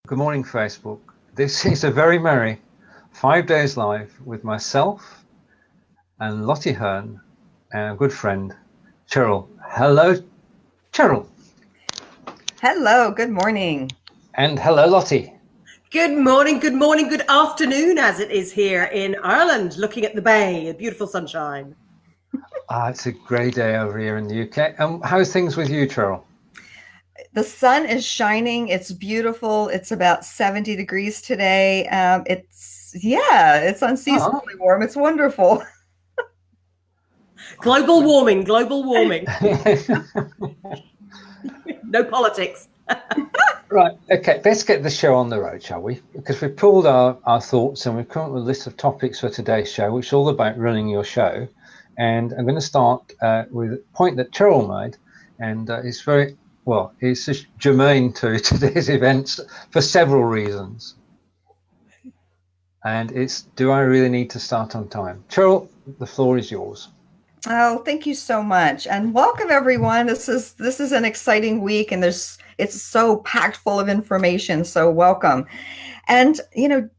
Good morning, Facebook. This is a very merry 5 days live with myself and Lottie Hearn and a good friend, Cheryl. Hello, Cheryl. Hello, good morning. And hello, Lottie. Good morning, good afternoon, as it is here in Ireland, looking at the bay, a beautiful sunshine. It's a great day over here in the UK. How's things with you, Cheryl? The sun is shining. It's beautiful. It's about 70 degrees today. It's unseasonably warm. It's wonderful. Global warming. No politics. Right, okay, let's get the show on the road, shall we? Because we've pulled our thoughts and we've come up with a list of topics for today's show, which is all about running your show. And I'm going to start with a point that Cheryl made, and it's just germane to today's events for several reasons. And it's, do I really need to start on time? Cheryl, the floor is yours. Oh, thank you so much. And welcome everyone. This is an exciting week and it's so packed full of information. So welcome. And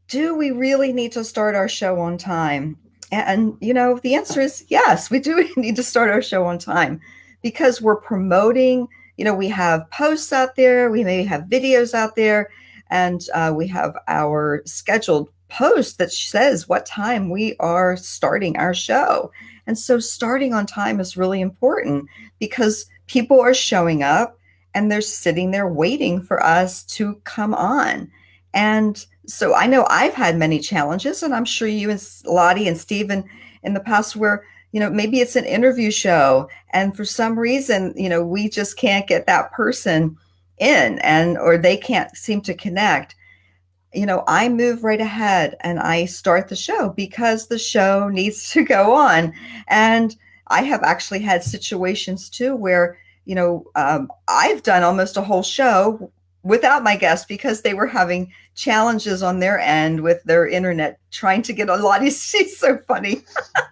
do we really need to start our show on time? And the answer is yes, we do need to start our show on time because we're promoting, we have posts out there, we may have videos out there, and we have our scheduled post that says what time we are starting our show. And so starting on time is really important because people are showing up and they're sitting there waiting for us to come on. And so I know I've had many challenges, and I'm sure you and Lottie and Stephen in the past where, maybe it's an interview show and for some reason, we just can't get that person in or they can't seem to connect. I move right ahead and I start the show because the show needs to go on. And I have actually had situations too where, I've done almost a whole show without my guests because they were having challenges on their end with their internet, trying to get a Lottie. She's so funny.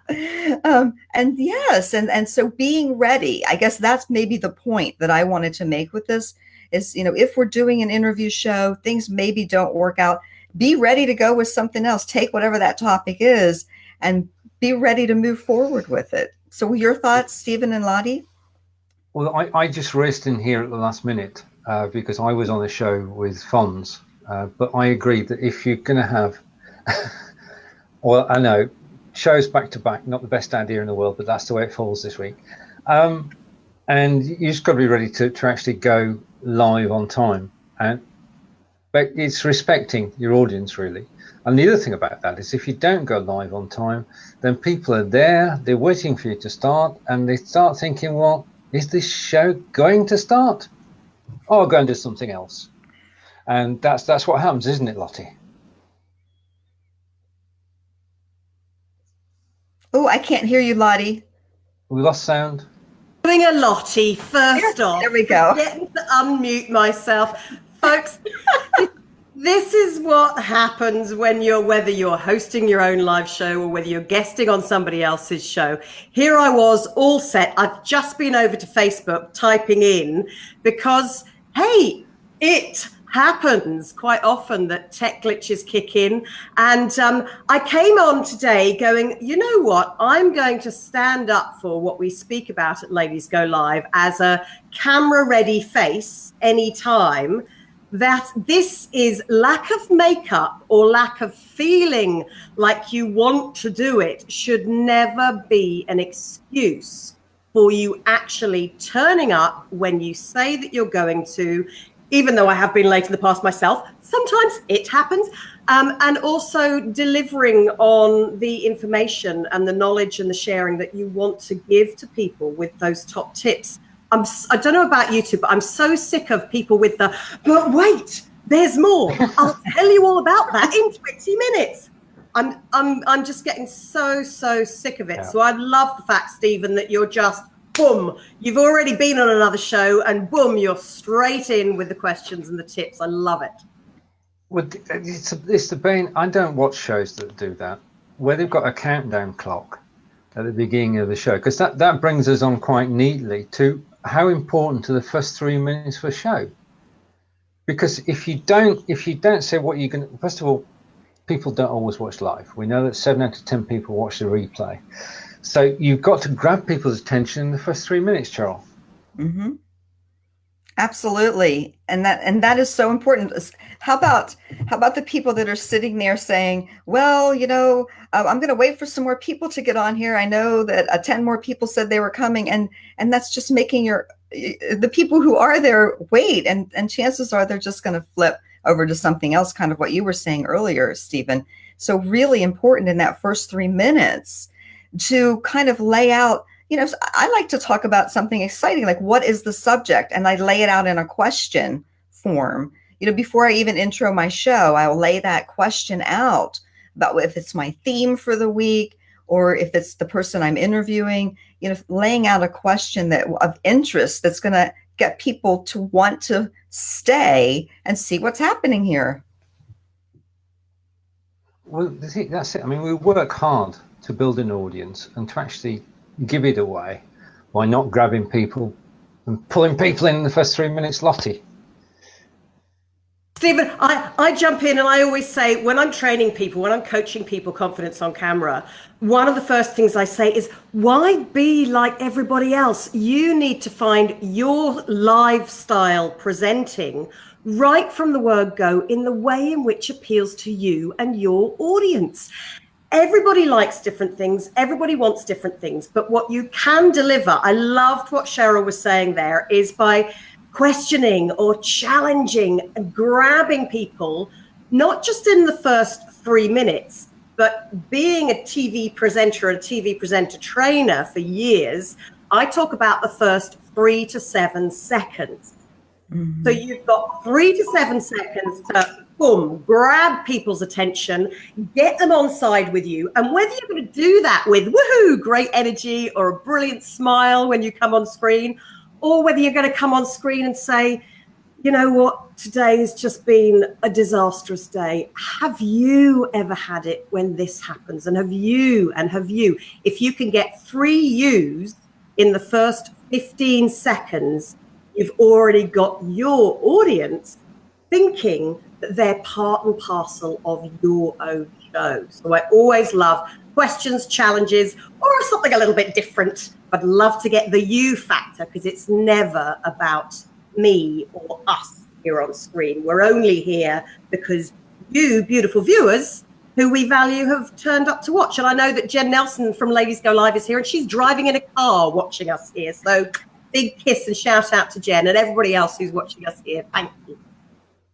And yes, and so being ready, I guess that's maybe the point that I wanted to make with this is, if we're doing an interview show, things maybe don't work out, be ready to go with something else. Take whatever that topic is and be ready to move forward with it. So your thoughts, Stephen and Lottie? Well, I just raced in here at the last minute because I was on a show with Fonz. But I agree that if you're going to have, well, I know, shows back to back, not the best idea in the world, but that's the way it falls this week. And you just got to be ready to actually go live on time. But it's respecting your audience, really. And the other thing about that is if you don't go live on time, then people are there, they're waiting for you to start, and they start thinking, well, is this show going to start? Or I'll go and do something else. And that's what happens, isn't it, Lottie? Oh, I can't hear you, Lottie. We lost sound. Doing a Lottie first off. There we go. Getting to unmute myself. Folks, this is what happens when whether you're hosting your own live show or whether you're guesting on somebody else's show. Here I was all set. I've just been over to Facebook typing in because, hey, it happens quite often that tech glitches kick in. And I came on today going, you know what? I'm going to stand up for what we speak about at Ladies Go Live as a camera ready face anytime. That this is lack of makeup or lack of feeling like you want to do it should never be an excuse for you actually turning up when you say that you're going to, even though I have been late in the past myself, sometimes it happens, and also delivering on the information and the knowledge and the sharing that you want to give to people with those top tips. I don't know about you two, but I'm so sick of people with but wait, there's more. I'll tell you all about that in 20 minutes. I'm just getting so sick of it. Yeah. So I love the fact, Stephen, that you're just, boom, you've already been on another show and boom, you're straight in with the questions and the tips. I love it. Well, it's the pain. I don't watch shows that do that, where they've got a countdown clock at the beginning of the show, because that brings us on quite neatly to how important are the first 3 minutes for a show. because if you don't say what you're going to, first of all, people don't always watch live. We know that 7 out of 10 people watch the replay. So you've got to grab people's attention in the first 3 minutes, Cheryl. Mm-hmm. Absolutely. And that is so important. How about the people that are sitting there saying, well, I'm going to wait for some more people to get on here. I know that 10 more people said they were coming, and that's just making the people who are there wait, and chances are they're just going to flip over to something else, kind of what you were saying earlier, Stephen. So really important in that first 3 minutes to kind of lay out. I like to talk about something exciting, like what is the subject? And I lay it out in a question form. Before I even intro my show, I'll lay that question out about if it's my theme for the week or if it's the person I'm interviewing, laying out a question of interest that's going to get people to want to stay and see what's happening here. Well, that's it. I mean, we work hard to build an audience and to actually give it away by not grabbing people and pulling people in the first 3 minutes, Lottie. Stephen, I jump in and I always say, when I'm training people, when I'm coaching people confidence on camera, one of the first things I say is, why be like everybody else? You need to find your lifestyle presenting right from the word go in the way in which appeals to you and your audience. Everybody likes different things. Everybody wants different things. But what you can deliver, I loved what Cheryl was saying there, is by questioning or challenging and grabbing people, not just in the first 3 minutes, but being a TV presenter and a TV presenter trainer for years, I talk about the first 3 to 7 seconds. Mm-hmm. So you've got 3 to 7 seconds to grab people's attention, get them on side with you. And whether you're going to do that with woohoo, great energy or a brilliant smile when you come on screen, or whether you're going to come on screen and say, you know what, today has just been a disastrous day. Have you ever had it when this happens? And have you? If you can get 3 U's in the first 15 seconds, you've already got your audience thinking that they're part and parcel of your own show. So I always love questions, challenges, or something a little bit different. I'd love to get the you factor, because it's never about me or us here on screen. We're only here because you, beautiful viewers, who we value, have turned up to watch. And I know that Jen Nelson from Ladies Go Live is here, and she's driving in a car watching us here. So big kiss and shout out to Jen and everybody else who's watching us here. Thank you.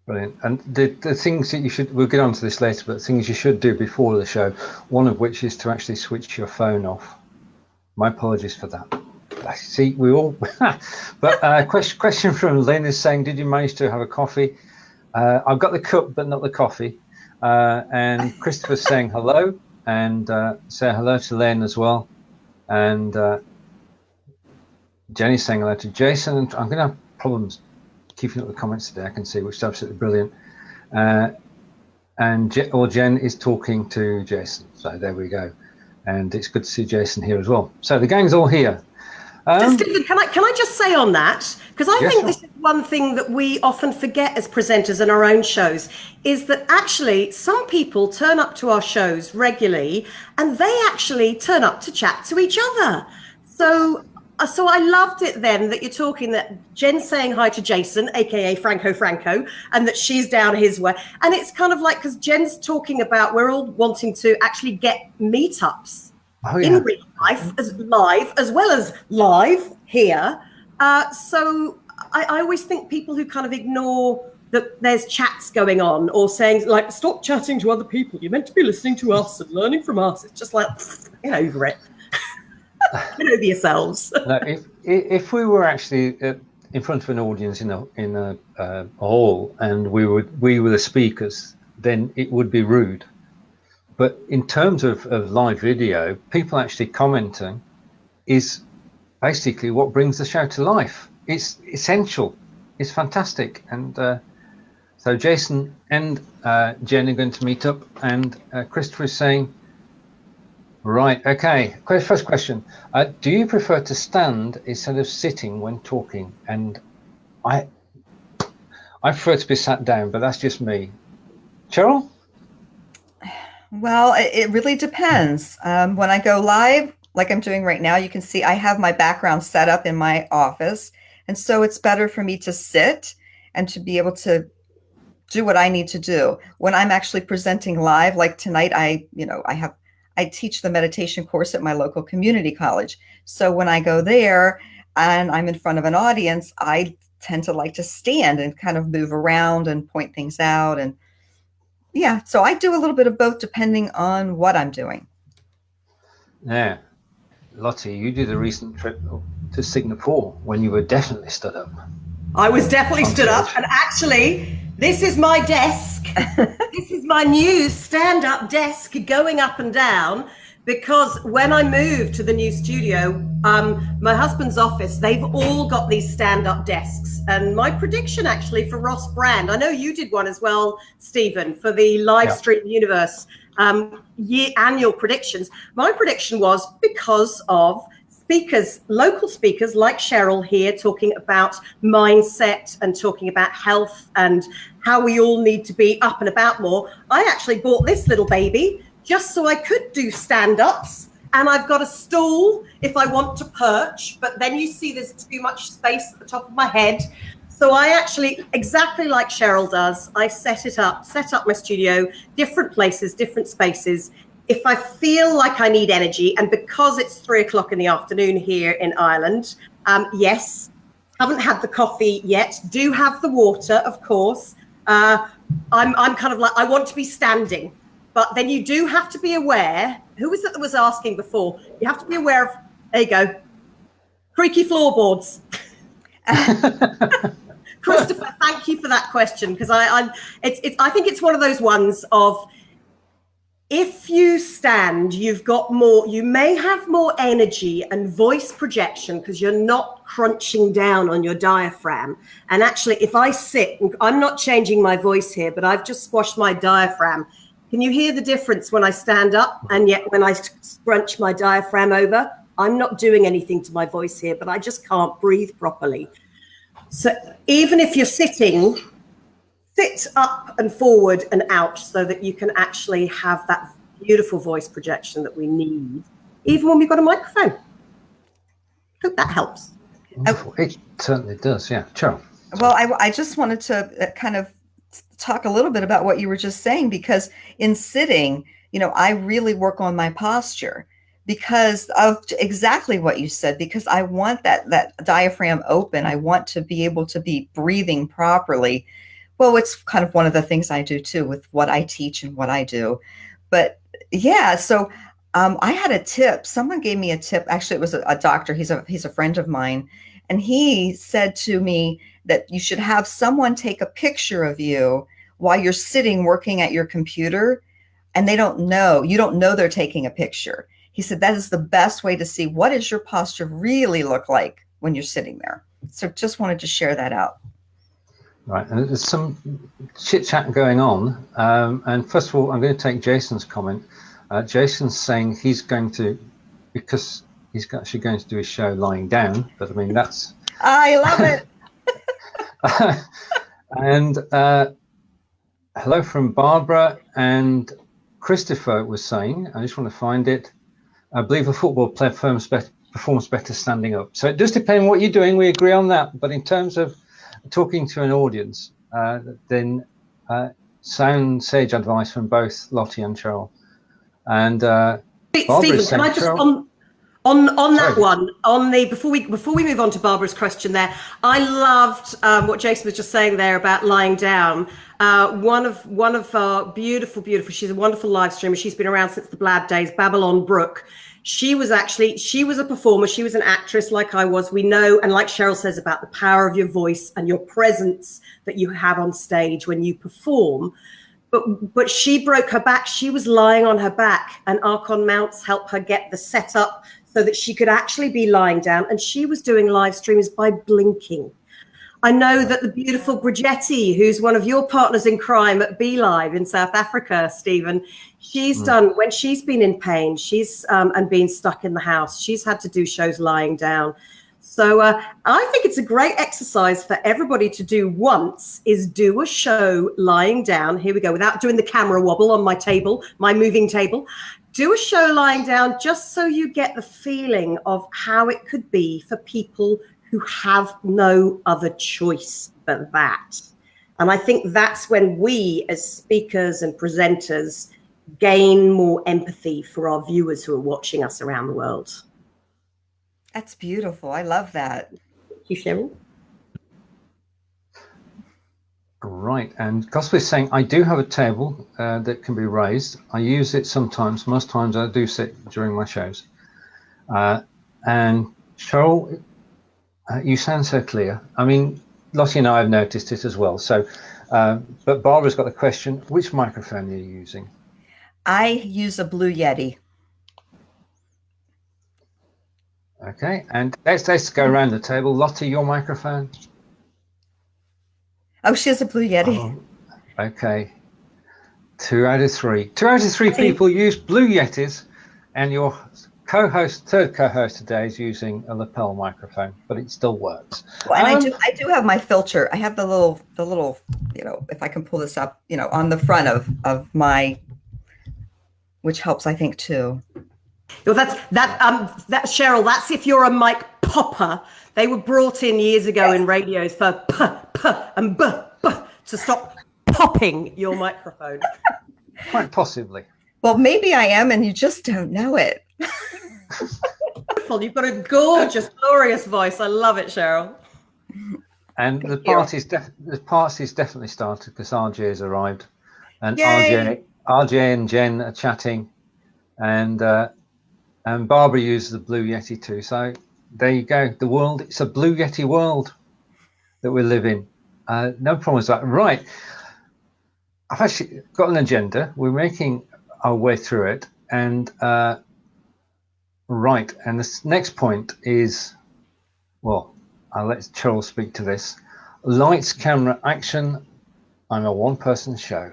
Brilliant. And the things that you should, we'll get onto this later, but things you should do before the show, one of which is to actually switch your phone off. My apologies for that. I see, we all, but question from Lynn is saying, did you manage to have a coffee? I've got the cup, but not the coffee. And Christopher's saying hello, and say hello to Lynn as well. And Jenny's saying hello to Jason. And I'm going to have problems keeping up the comments today, I can see, which is absolutely brilliant. And Jen is talking to Jason. So there we go. And it's good to see Jason here as well. So the gang's all here. Stephen, can I just say on that, because I think this is one thing that we often forget as presenters in our own shows, is that actually some people turn up to our shows regularly and they actually turn up to chat to each other. So I loved it then that you're talking that Jen's saying hi to Jason, aka Franco, and that she's down his way. And it's kind of like, because Jen's talking about we're all wanting to actually get meetups in real life, live as well as live here. So I always think people who kind of ignore that there's chats going on, or saying like, stop chatting to other people. You're meant to be listening to us and learning from us. It's just like, get over it. Get over yourselves. No, if we were actually in front of an audience in a hall and we were the speakers, then it would be rude. But in terms of live video, people actually commenting is basically what brings the show to life. It's essential. It's fantastic. And so Jason and Jen are going to meet up, and Christopher is saying, right, okay. First question. Do you prefer to stand instead of sitting when talking? And I prefer to be sat down, but that's just me. Cheryl? Well, it really depends. When I go live, like I'm doing right now, you can see I have my background set up in my office. And so it's better for me to sit and to be able to do what I need to do. When I'm actually presenting live, like tonight, I teach the meditation course at my local community college. So when I go there and I'm in front of an audience, I tend to like to stand and kind of move around and point things out. And yeah, so I do a little bit of both depending on what I'm doing. Yeah. Lottie, you did a recent trip to Singapore when you were definitely stood up. I was definitely stood up, and actually, this is my desk. This is my new stand-up desk going up and down, because when I moved to the new studio, my husband's office, they've all got these stand-up desks. And my prediction actually for Ross Brand, I know you did one as well, Stephen, for the live stream universe annual predictions. My prediction was because of speakers, local speakers like Cheryl here, talking about mindset and talking about health and how we all need to be up and about more. I actually bought this little baby just so I could do stand-ups, and I've got a stool if I want to perch, but then you see there's too much space at the top of my head. So I actually, exactly like Cheryl does, I set up my studio, different places, different spaces. If I feel like I need energy, and because it's 3 o'clock in the afternoon here in Ireland, yes, haven't had the coffee yet, do have the water, of course. I'm kind of like, I want to be standing, but then you do have to be aware. Who was it that was asking before? You have to be aware of, there you go, creaky floorboards. Christopher, thank you for that question, because I think it's one of those ones of, if you stand, you may have more energy and voice projection because you're not crunching down on your diaphragm. And actually, if I sit, I'm not changing my voice here, but I've just squashed my diaphragm. Can you hear the difference when I stand up? And yet when I scrunch my diaphragm over, I'm not doing anything to my voice here, but I just can't breathe properly. So even if you're sitting, sit up and forward and out so that you can actually have that beautiful voice projection that we need, even when we've got a microphone. Hope that helps. It certainly does, yeah. Cheryl. Well, I just wanted to kind of talk a little bit about what you were just saying, because in sitting, I really work on my posture because of exactly what you said, because I want that diaphragm open. I want to be able to be breathing properly. Well, it's kind of one of the things I do too with what I teach and what I do. But yeah, so I had a tip. Someone gave me a tip. Actually, it was a doctor. He's a friend of mine. And he said to me that you should have someone take a picture of you while you're sitting working at your computer, and you don't know they're taking a picture. He said that is the best way to see what does your posture really look like when you're sitting there. So just wanted to share that out. Right, and there's some chit chat going on. And first of all, I'm going to take Jason's comment. Jason's saying because he's actually going to do his show lying down, but I mean, I love it. And hello from Barbara, and Christopher was saying, I just want to find it, I believe a football player performs better standing up. So it does depend on what you're doing, we agree on that, but in terms of talking to an audience, then sound sage advice from both Lottie and Cheryl. And Stephen, can I just on that one, before we move on to Barbara's question there, I loved what Jason was just saying there about lying down. One of our beautiful, she's a wonderful live streamer. She's been around since the Blad days, Babylon Brooke. She was a performer. She was an actress like I was. We know, and like Cheryl says, about the power of your voice and your presence that you have on stage when you perform. But she broke her back. She was lying on her back, and Archon mounts helped her get the setup so that she could actually be lying down. And she was doing live streams by blinking. I know that the beautiful Brigetti, who's one of your partners in crime at Be Live in South Africa, Stephen, she's done, when she's been in pain, and been stuck in the house, she's had to do shows lying down. So I think it's a great exercise for everybody to do once, is do a show lying down. Here we go, without doing the camera wobble on my table, my moving table. Do a show lying down just so you get the feeling of how it could be for people who have no other choice but that. And I think that's when we as speakers and presenters gain more empathy for our viewers who are watching us around the world. That's beautiful. I love that. Thank you, Cheryl. Right, and because we're saying I do have a table that can be raised. I use it sometimes. Most times I do sit during my shows. And Cheryl, you sound so clear. I mean, Lottie and I have noticed it as well. So, but Barbara's got the question, which microphone are you using? I use a Blue Yeti. Okay, and let's go around the table. Lottie, your microphone? Oh, she has a Blue Yeti. Oh, okay. 2 out of 3. 2 out of 3 people use Blue Yetis, and your third co-host today is using a lapel microphone, but it still works. Well, and I do have my filter. I have the little, you know, if I can pull this up, you know, on the front of my, which helps, I think, too. Well, that Cheryl, that's if you're a mic popper. They were brought in years ago in radios for p, and b to stop popping your microphone. Quite possibly. Well, maybe I am, and you just don't know it. You've got a gorgeous, glorious voice. I love it, Cheryl. And the party's definitely started because RJ has arrived, and Yay! RJ and Jen are chatting, and Barbara uses the Blue Yeti too. So there you go. The world, it's a Blue Yeti world that we live in. No problem with that. Right. I've actually got an agenda. We're making our way through it. And right. And this next point is, well, I'll let Cheryl speak to this. Lights, camera, action. I'm a one-person show.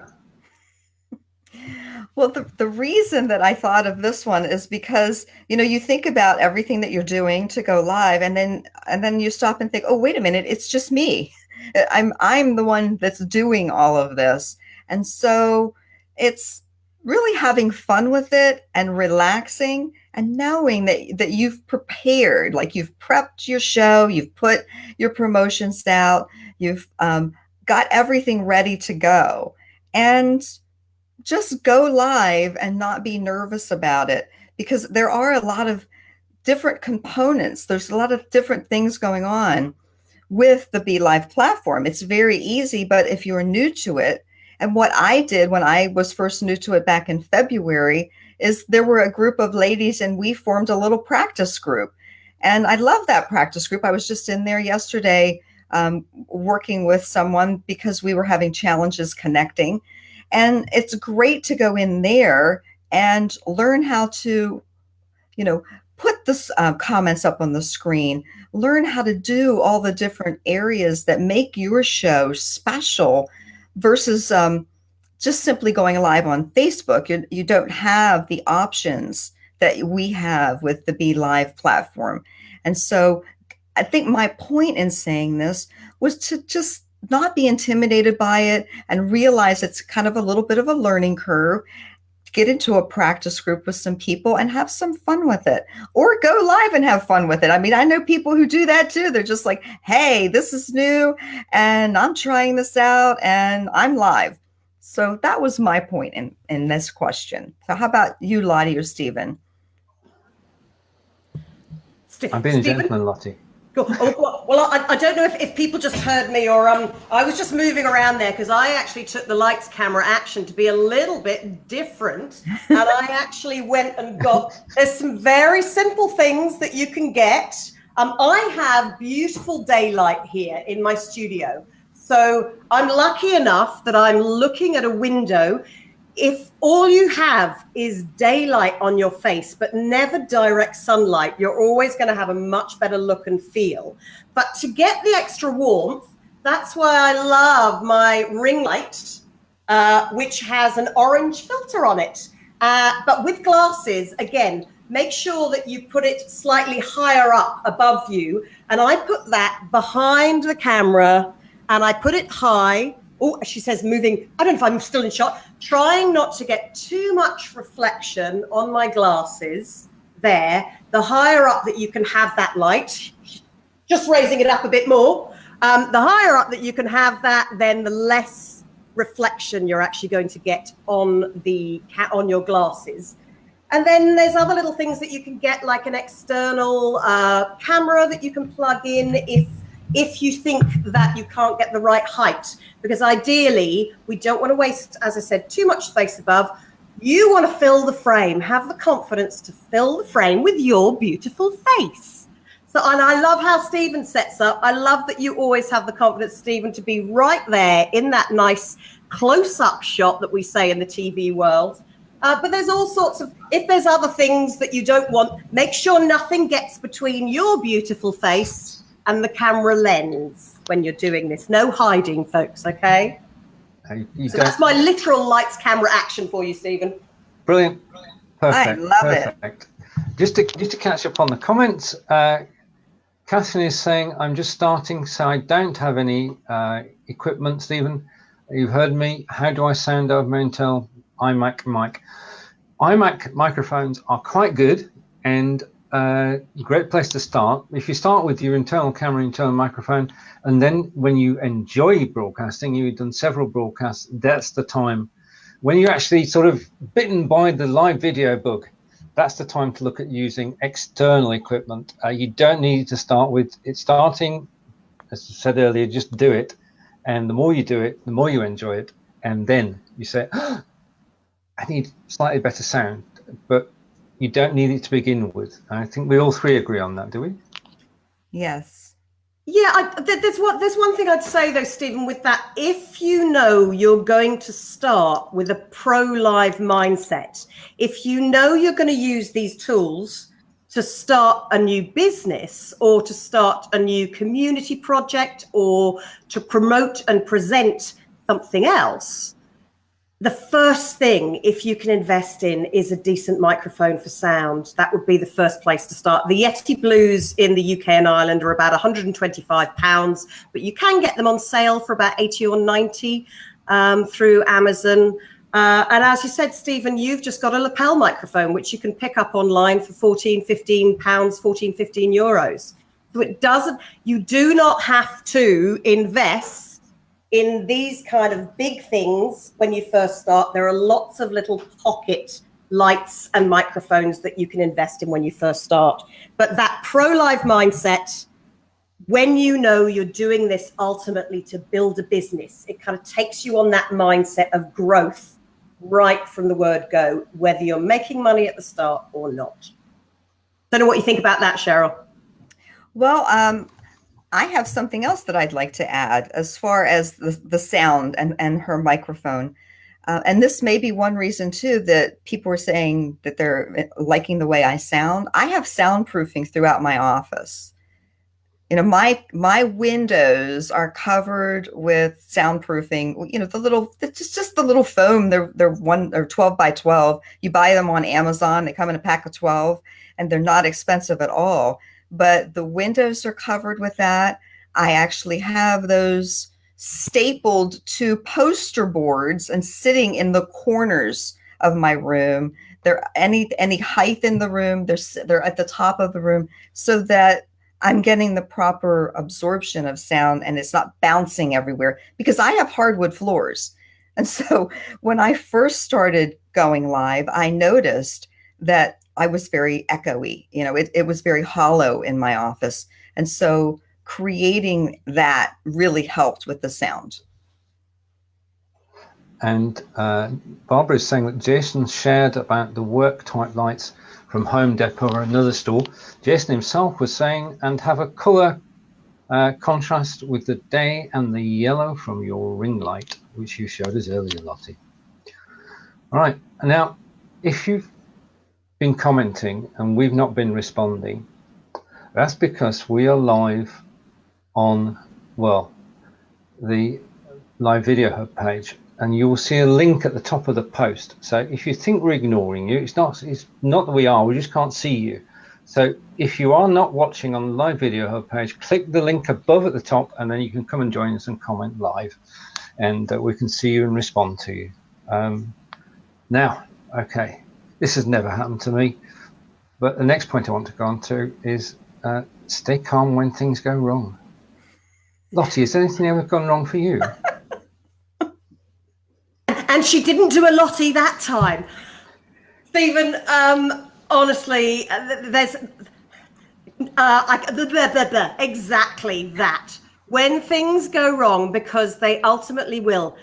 Well, the reason that I thought of this one is because, you know, you think about everything that you're doing to go live, and then you stop and think, oh, wait a minute, it's just me. I'm the one that's doing all of this. And so it's really having fun with it and relaxing and knowing that you've prepared, like you've prepped your show, you've put your promotions out, you've got everything ready to go. And just go live and not be nervous about it, because there are a lot of different components. There's a lot of different things going on with the Be Live platform. It's very easy, but if you're new to it, and what I did when I was first new to it back in February is there were a group of ladies and we formed a little practice group. And I love that practice group. I was just in there yesterday working with someone because we were having challenges connecting. And it's great to go in there and learn how to, you know, put the comments up on the screen, learn how to do all the different areas that make your show special versus just simply going live on Facebook. You don't have the options that we have with the Be Live platform. And so I think my point in saying this was to just not be intimidated by it and realize it's kind of a little bit of a learning curve. Get into a practice group with some people and have some fun with it, or go live and have fun with it. I mean, I know people who do that too. They're just like, hey, this is new and I'm trying this out and I'm live. So that was my point in this question. So how about you, Lottie or Stephen? I'm being a gentleman, Lottie. Oh, well, I don't know if people just heard me or I was just moving around there because I actually took the lights, camera, action to be a little bit different. And I actually went and there's some very simple things that you can get. I have beautiful daylight here in my studio. So I'm lucky enough that I'm looking at a window. If all you have is daylight on your face, but never direct sunlight, you're always going to have a much better look and feel. But to get the extra warmth, that's why I love my ring light, which has an orange filter on it. But with glasses, again, make sure that you put it slightly higher up above you. And I put that behind the camera and I put it high. Oh, she says moving. I don't know if I'm still in shot. Trying not to get too much reflection on my glasses there. The higher up that you can have that light, just raising it up a bit more. The higher up that you can have that, then the less reflection you're actually going to get on your glasses. And then there's other little things that you can get, like an external camera that you can plug in if you think that you can't get the right height. Because ideally, we don't want to waste, as I said, too much space above. You want to fill the frame, have the confidence to fill the frame with your beautiful face. So, and I love how Stephen sets up. I love that you always have the confidence, Stephen, to be right there in that nice close-up shot that we say in the TV world. But there's all sorts of, if there's other things that you don't want, make sure nothing gets between your beautiful face and the camera lens when you're doing this. No hiding, folks, okay? So that's my literal lights, camera, action for you, Stephen. Brilliant. Perfect. I love it. Just to catch up on the comments, Catherine is saying, I'm just starting, so I don't have any equipment, Stephen. You've heard me. How do I sound over my Intel iMac mic? iMac microphones are quite good and a great place to start. If you start with your internal camera, internal microphone, and then when you enjoy broadcasting, you've done several broadcasts, that's the time. When you're actually sort of bitten by the live video bug, that's the time to look at using external equipment. You don't need to start with it. Starting, as I said earlier, just do it. And the more you do it, the more you enjoy it. And then you say, oh, I need slightly better sound. But you don't need it to begin with. I think we all three agree on that, do we? Yes. Yeah, there's one thing I'd say, though, Stephen, with that. If you know you're going to start with a pro-live mindset, if you know you're going to use these tools to start a new business or to start a new community project or to promote and present something else, the first thing, if you can invest in, is a decent microphone for sound. That would be the first place to start. The Yeti Blues in the UK and Ireland are about £125, but you can get them on sale for about 80 or 90 through Amazon. And as you said, Stephen, you've just got a lapel microphone, which you can pick up online for £15, 14, 15 euros. So it doesn't, you do not have to invest in these kind of big things when you first start. There are lots of little pocket lights and microphones that you can invest in when you first start. But that pro-live mindset, when you know you're doing this ultimately to build a business, it kind of takes you on that mindset of growth right from the word go, whether you're making money at the start or not. Don't know what you think about that, Cheryl. Well, I have something else that I'd like to add as far as the sound and her microphone. And this may be one reason, too, that people are saying that they're liking the way I sound. I have soundproofing throughout my office. You know, my windows are covered with soundproofing. You know, just the little foam. They're 1 or 12 by 12. You buy them on Amazon. They come in a pack of 12, and they're not expensive at all. But the windows are covered with that. I actually have those stapled to poster boards and sitting in the corners of my room. They're any height in the room. They're at the top of the room so that I'm getting the proper absorption of sound and it's not bouncing everywhere because I have hardwood floors. And so when I first started going live, I noticed that I was very echoey. You know, it was very hollow in my office. And so creating that really helped with the sound. And Barbara is saying that Jason shared about the work type lights from Home Depot or another store. Jason himself was saying, and have a color contrast with the day and the yellow from your ring light, which you showed us earlier, Lottie. All right, and now if you've been commenting and we've not been responding, that's because we are live on, well, the live video hub page. and you will see a link at the top of the post. So if you think we're ignoring you, it's not that we are, we just can't see you. So if you are not watching on the live video hub page, click the link above at the top, and then you can come and join us and comment live, and we can see you and respond to you. Now, okay, this has never happened to me, but the next point I want to go on to is stay calm when things go wrong. Lottie, has anything ever gone wrong for you? And she didn't do a Lottie that time. Stephen, honestly, there's exactly that. When things go wrong, because they ultimately will,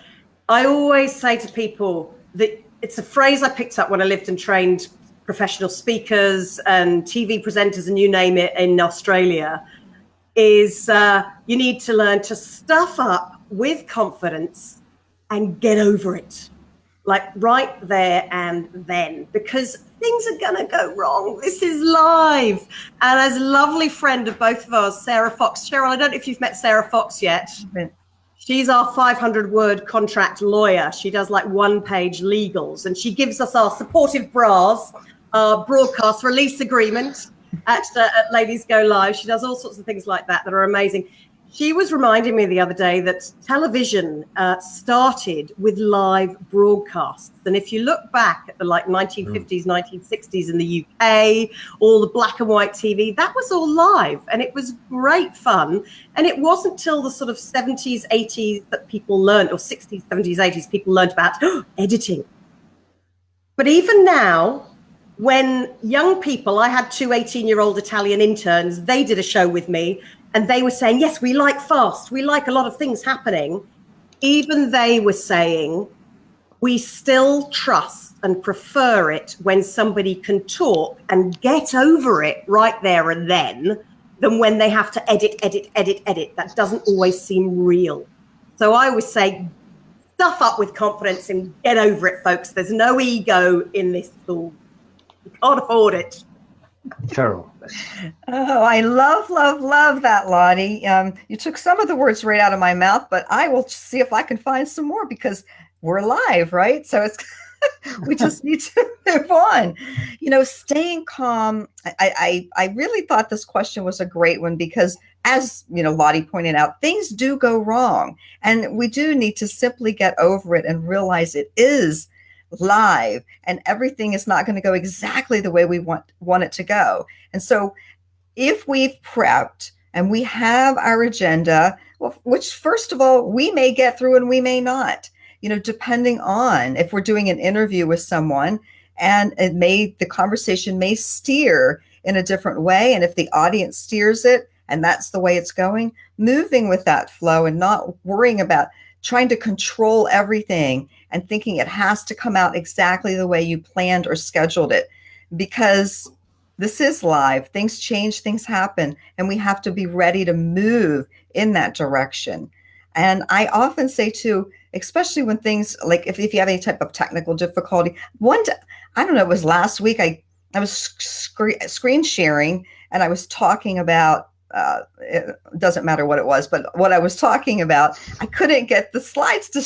I always say to people that it's a phrase I picked up when I lived and trained professional speakers and TV presenters and you name it in Australia, is you need to learn to stuff up with confidence and get over it, like right there and then, because things are going to go wrong. This is live. And as a lovely friend of both of ours, Sarah Fox, Cheryl, I don't know if you've met Sarah Fox yet. She's our 500-word contract lawyer. She does like one-page legals, and she gives us our supportive bras, our broadcast release agreement at Ladies Go Live. She does all sorts of things like that are amazing. She was reminding me the other day that television started with live broadcasts. And if you look back at the 1950s, 1960s in the UK, all the black and white TV, that was all live. And it was great fun. And it wasn't till the sort of 70s, 80s that people learned, or 60s, 70s, 80s, people learned about editing. But even now, when young people, I had 2 18-year-old Italian interns, they did a show with me, and they were saying, yes, we like fast. We like a lot of things happening. Even they were saying, we still trust and prefer it when somebody can talk and get over it right there and then, than when they have to edit. That doesn't always seem real. So I always say, stuff up with confidence and get over it, folks. There's no ego in this tool. You can't afford it. Cheryl. Oh, I love that, Lottie. You took some of the words right out of my mouth, but I will see if I can find some more, because we're live, right? So it's we just need to move on. Staying calm. I really thought this question was a great one, because as Lottie pointed out, things do go wrong, and we do need to simply get over it and realize it is live, and everything is not going to go exactly the way we want it to go. And so if we've prepped and we have our agenda, which first of all, we may get through and we may not, depending on if we're doing an interview with someone, and the conversation may steer in a different way. And if the audience steers it and that's the way it's going, moving with that flow and not worrying about trying to control everything and thinking it has to come out exactly the way you planned or scheduled it, because this is live. Things change, things happen, and we have to be ready to move in that direction. And I often say too, especially when things like if you have any type of technical difficulty, I don't know, it was last week, I was screen sharing, and I was talking about it doesn't matter what it was, but what I was talking about, I couldn't get the slides to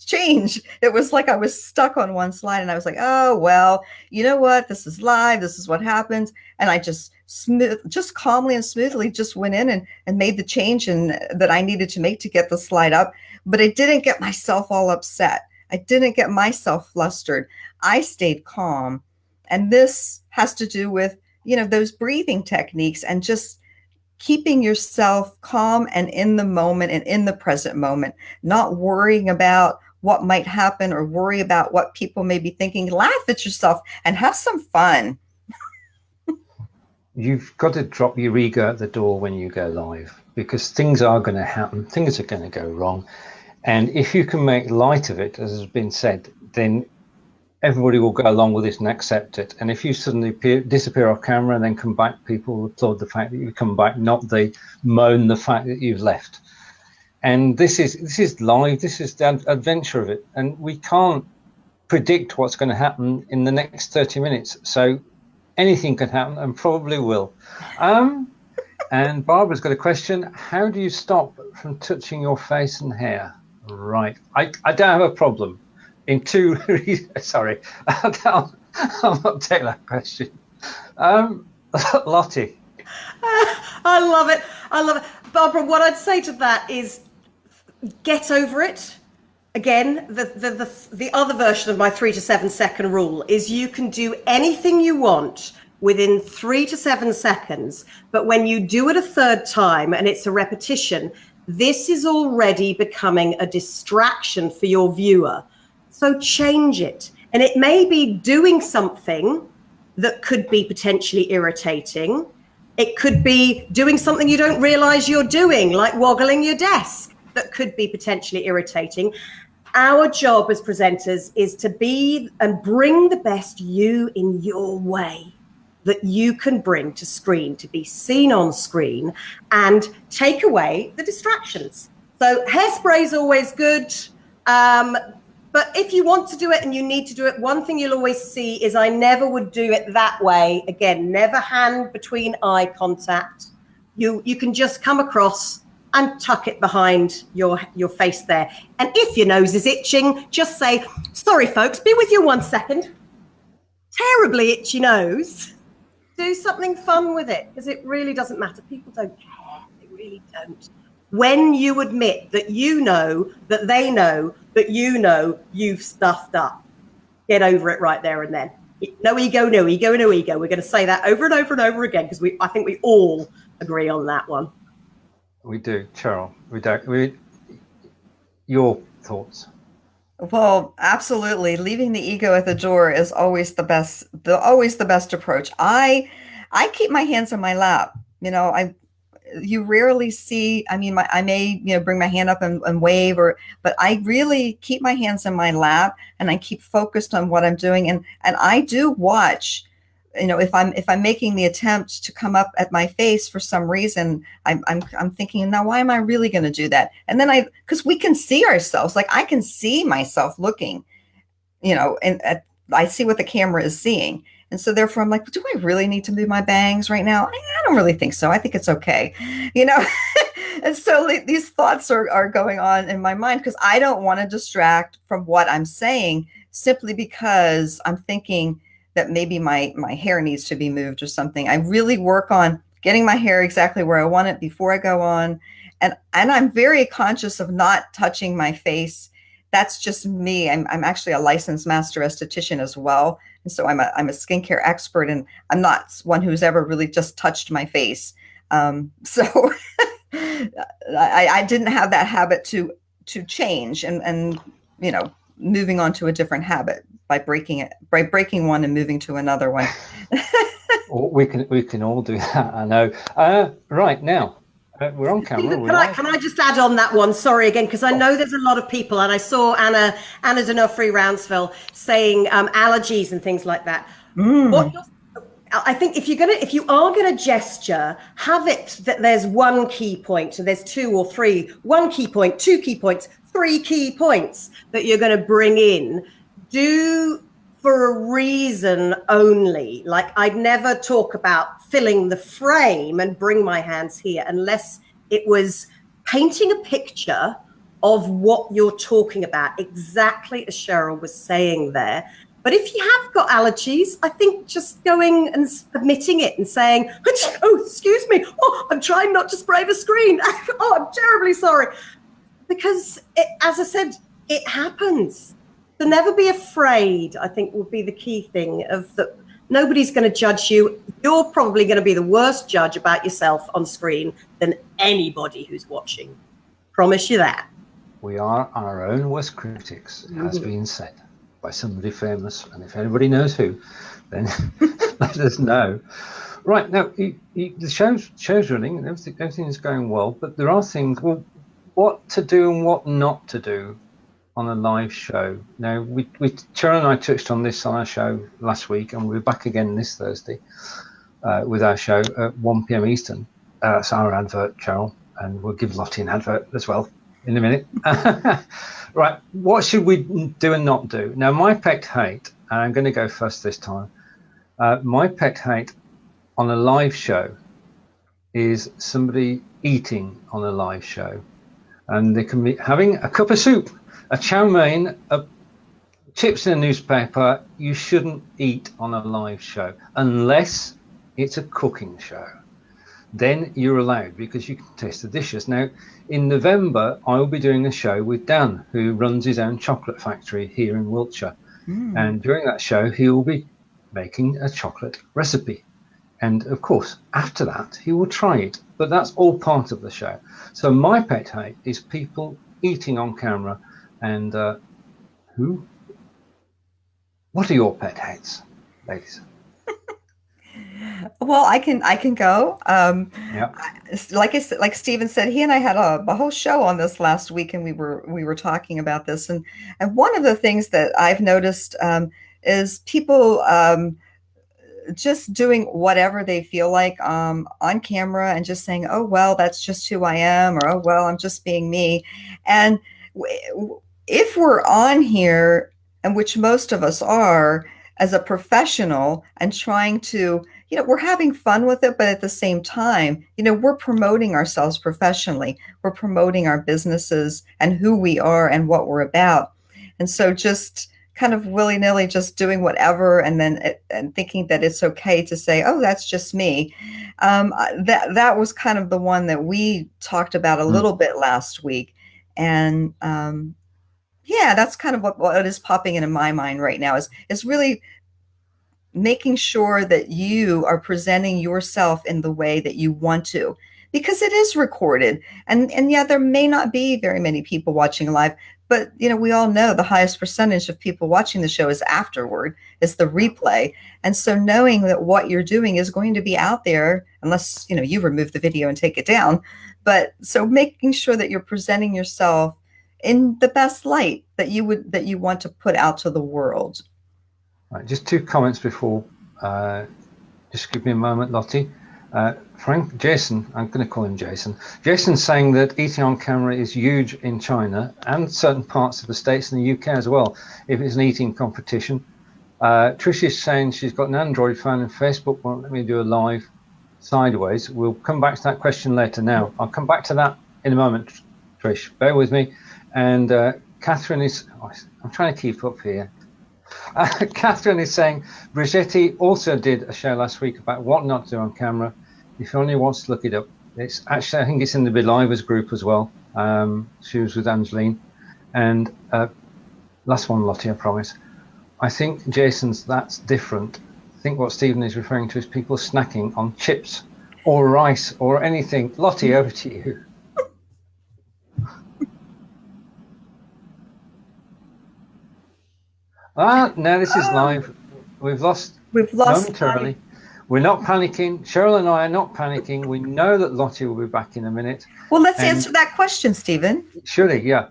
change. It was like I was stuck on one slide, and I was like, oh, well, you know what? This is live. This is what happens. And I just calmly and smoothly just went in and made the change that I needed to make to get the slide up. But I didn't get myself all upset. I didn't get myself flustered. I stayed calm. And this has to do with, those breathing techniques and just keeping yourself calm and in the moment and in the present moment, not worrying about what might happen or worry about what people may be thinking. Laugh at yourself and have some fun. You've got to drop your ego at the door when you go live, because things are going to happen. Things are going to go wrong. And if you can make light of it, as has been said, then everybody will go along with this and accept it. And if you suddenly disappear off camera and then come back, people will applaud the fact that you come back, not moan the fact that you've left. And this is live. This is the adventure of it. And we can't predict what's going to happen in the next 30 minutes. So anything can happen, and probably will. And Barbara's got a question. How do you stop from touching your face and hair? Right. I don't have a problem. In two reasons. Sorry. I'll not take that question. Lottie. I love it. I love it. Barbara, what I'd say to that is get over it. Again, the other version of my 3 to 7 second rule is you can do anything you want within 3 to 7 seconds, but when you do it a third time and it's a repetition, this is already becoming a distraction for your viewer. So change it. And it may be doing something that could be potentially irritating. It could be doing something you don't realize you're doing, like woggling your desk, that could be potentially irritating. Our job as presenters is to be and bring the best you in your way that you can bring to screen, to be seen on screen, and take away the distractions. So hairspray is always good. But if you want to do it and you need to do it, one thing you'll always see is I never would do it that way. Again, never hand between eye contact. You can just come across and tuck it behind your face there. And if your nose is itching, just say, sorry, folks, be with you 1 second. Terribly itchy nose. Do something fun with it, because it really doesn't matter. People don't care. They really don't. When you admit that you know, that they know, that you know you've stuffed up, get over it right there and then. No ego, no ego, no ego. We're going to say that over and over and over again, because I think we all agree on that one. We do, Cheryl. We don't. Your thoughts? Well, absolutely. Leaving the ego at the door is always the best approach. I keep my hands in my lap. You rarely see, I may, bring my hand up and wave, but I really keep my hands in my lap and I keep focused on what I'm doing. And I do watch, if I'm making the attempt to come up at my face for some reason, I'm thinking, now, why am I really going to do that? And then because we can see ourselves, like I can see myself looking, and I see what the camera is seeing. And so therefore I'm like, do I really need to move my bangs right now? I don't really think so. I think it's okay. And so these thoughts are going on in my mind because I don't want to distract from what I'm saying simply because I'm thinking that maybe my hair needs to be moved or something. I really work on getting my hair exactly where I want it before I go on. And I'm very conscious of not touching my face. That's just me. I'm actually a licensed master esthetician as well. And so I'm a skincare expert, and I'm not one who's ever really just touched my face. So I didn't have that habit to change and moving on to a different habit by breaking one and moving to another one. We can all do that. I know. Right now. We're on camera. Can I just add on that one? Sorry again, because I know there's a lot of people, and I saw Anna D'Onofrio Rounsville saying allergies and things like that. I think if you are gonna gesture, have it that there's one key point, so there's 2 or 3, 1 key point, 2 key points, 3 key points that you're going to bring in. Do for a reason only. Like I'd never talk about filling the frame and bring my hands here unless it was painting a picture of what you're talking about, exactly as Cheryl was saying there. But if you have got allergies, I think just going and admitting it and saying, oh, excuse me, oh, I'm trying not to spray the screen. Oh, I'm terribly sorry. Because as I said, it happens. So never be afraid, I think, would be the key thing of that. Nobody's going to judge you. You're probably going to be the worst judge about yourself on screen than anybody who's watching. Promise you that. We are our own worst critics, has been said by somebody famous. And if anybody knows who, then let us know. Right, now, the show's running and everything is going well, but there are things, well, what to do and what not to do on a live show. Now, Cheryl and I touched on this on our show last week, and we're back again this Thursday with our show at 1 p.m. Eastern. That's our advert, Cheryl, and we'll give Lottie an advert as well in a minute. Right, what should we do and not do? Now, my pet hate, and I'm going to go first this time, my pet hate on a live show is somebody eating on a live show. and they can be having a cup of soup, a chow mein, chips in a newspaper. You shouldn't eat on a live show unless it's a cooking show. Then you're allowed, because you can taste the dishes. Now, in November, I will be doing a show with Dan, who runs his own chocolate factory here in Wiltshire. And during that show, he will be making a chocolate recipe. And of course, after that, he will try it. But that's all part of the show. So my pet hate is people eating on camera. And what are your pet hates, ladies? Well, I can go. Yeah. Like Stephen said, he and I had a whole show on this last week, and we were talking about this. And one of the things that I've noticed is people just doing whatever they feel like on camera, and just saying, "Oh well, that's just who I am," or "Oh well, I'm just being me." And if we're on here, and which most of us are, as a professional, and trying to, we're having fun with it, but at the same time, we're promoting ourselves professionally. We're promoting our businesses and who we are and what we're about. And so just kind of willy-nilly just doing whatever, and thinking that it's okay to say, "Oh, that's just me." That was kind of the one that we talked about a little bit last week. And yeah, that's kind of what is popping into my mind right now is really making sure that you are presenting yourself in the way that you want to, because it is recorded. And yeah, there may not be very many people watching live, but we all know the highest percentage of people watching the show is afterward, is the replay. And so knowing that what you're doing is going to be out there, unless you remove the video and take it down, but so making sure that you're presenting yourself in the best light that you want to put out to the world. Right, just two comments before. Just give me a moment, Lottie. Jason, I'm going to call him Jason. Jason's saying that eating on camera is huge in China and certain parts of the States and the UK as well, if it's an eating competition. Trish is saying she's got an Android phone and Facebook won't let me do a live sideways. We'll come back to that question later. Now, I'll come back to that in a moment, Trish. Bear with me. And Catherine is, I'm trying to keep up here. Catherine is saying Brigitte also did a show last week about what not to do on camera. If anyone wants to look it up, it's actually, I think it's in the Belivers group as well. She was with Angeline. And last one, Lottie, I promise. I think Jason's that's different. I think what Stephen is referring to is people snacking on chips or rice or anything. Lottie, over to you. Now this is live. We've lost momentarily. We're not panicking. Cheryl and I are not panicking. We know that Lottie will be back in a minute. Well, let's answer that question, Stephen. Surely, yeah.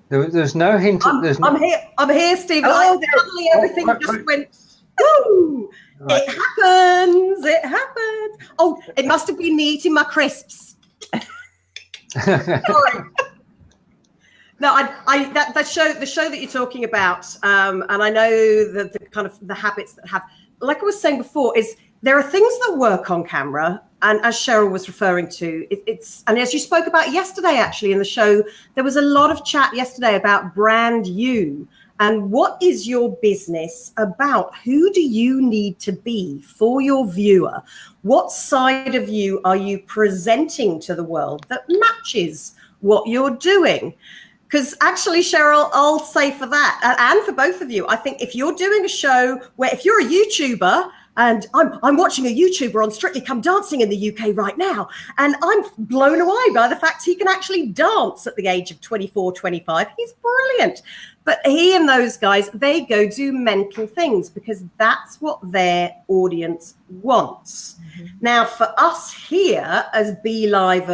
There's no hint. I'm here, Stephen. Suddenly everything just went. Woo! Right. It happens. Oh, it must have been me eating my crisps. Sorry. No, the show that you're talking about, and I know the kind of the habits that have, like I was saying before, is there are things that work on camera, and as Cheryl was referring to, it's and as you spoke about yesterday, actually in the show, there was a lot of chat yesterday about brand you and what is your business about? Who do you need to be for your viewer? What side of you are you presenting to the world that matches what you're doing? Because actually, Cheryl, I'll say for that, and for both of you, I think if you're doing a show where if you're a YouTuber, and I'm watching a YouTuber on Strictly Come Dancing in the UK right now, and I'm blown away by the fact he can actually dance at the age of 24, 25. He's brilliant. But he and those guys, they go do mental things because that's what their audience wants. Mm-hmm. Now, for us here as Be Live